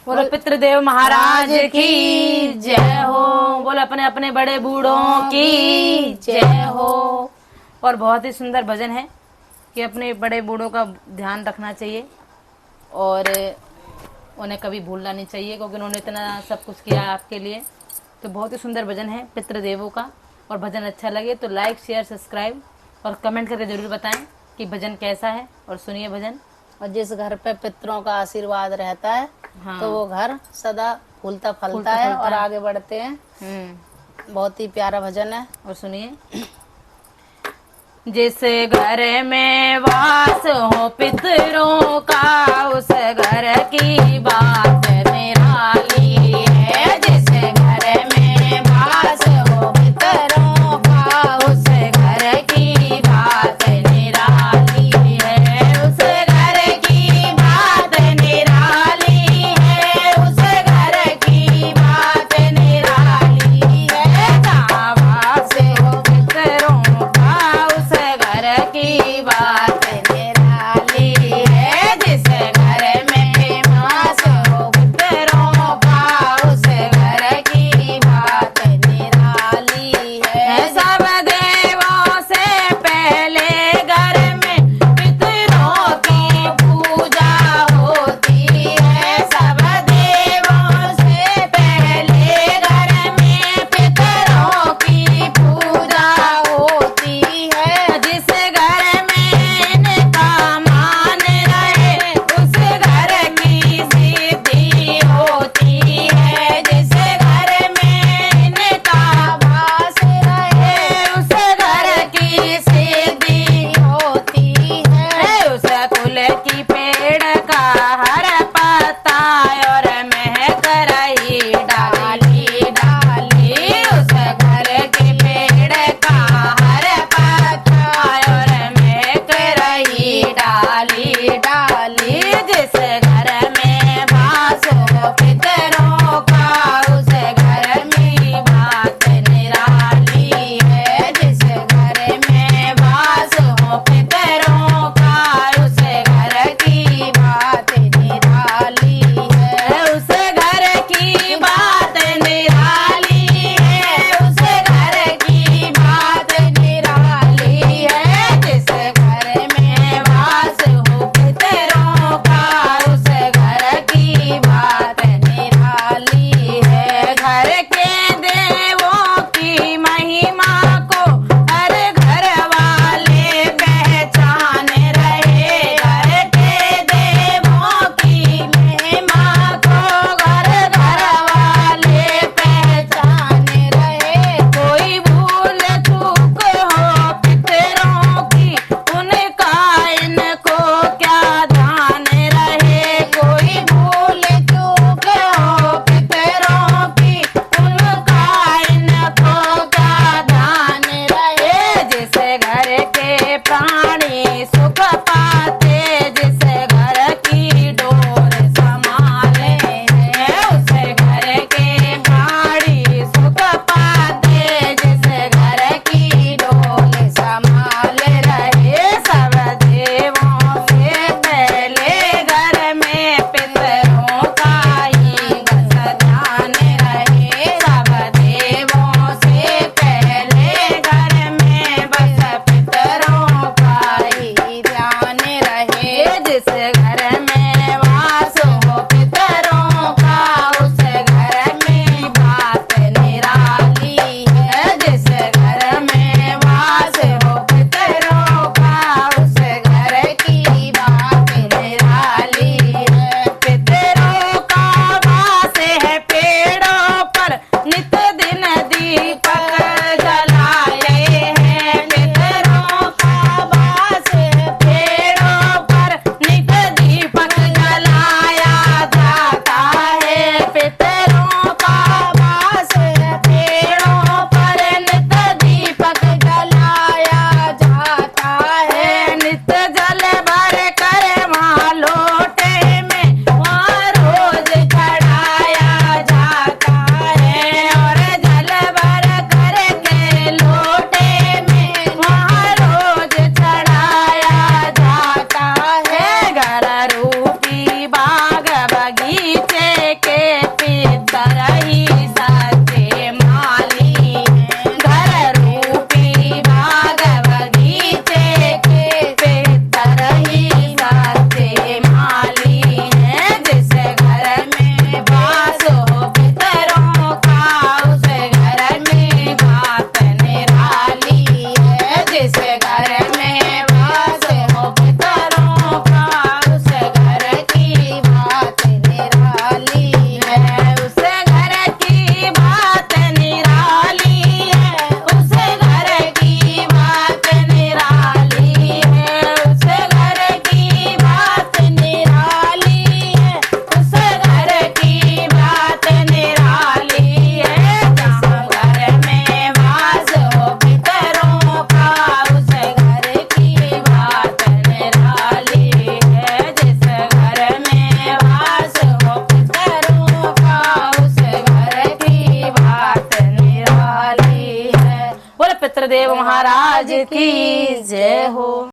बोलो पितृदेव महाराज की जय हो। बोलो अपने अपने बड़े बूढ़ों की जय हो। और बहुत ही सुंदर भजन है कि अपने बड़े बूढ़ों का ध्यान रखना चाहिए और उन्हें कभी भूलना नहीं चाहिए, क्योंकि उन्होंने इतना सब कुछ किया आपके लिए। तो बहुत ही सुंदर भजन है पितृदेवों का। और भजन अच्छा लगे तो लाइक शेयर सब्सक्राइब और कमेंट करके ज़रूर बताएं कि भजन कैसा है। और सुनिए भजन। और जिस घर पे पितरों का आशीर्वाद रहता है हाँ। तो वो घर सदा फूलता फलता है और आगे बढ़ते हैं। बहुत ही प्यारा भजन है। और सुनिए। जिस घर में वास हो पितरों का, उस घर की बात निराली है। जिस घर में वास हो पितरों का, उस घर की बात निराली है। उस घर की बात निराली है। उस घर की बात निराली है। जहाँ वास हो पितरों का, उस घर की बात निराली है। जिस घर में वास हो पितृदेव महाराज की जय हो।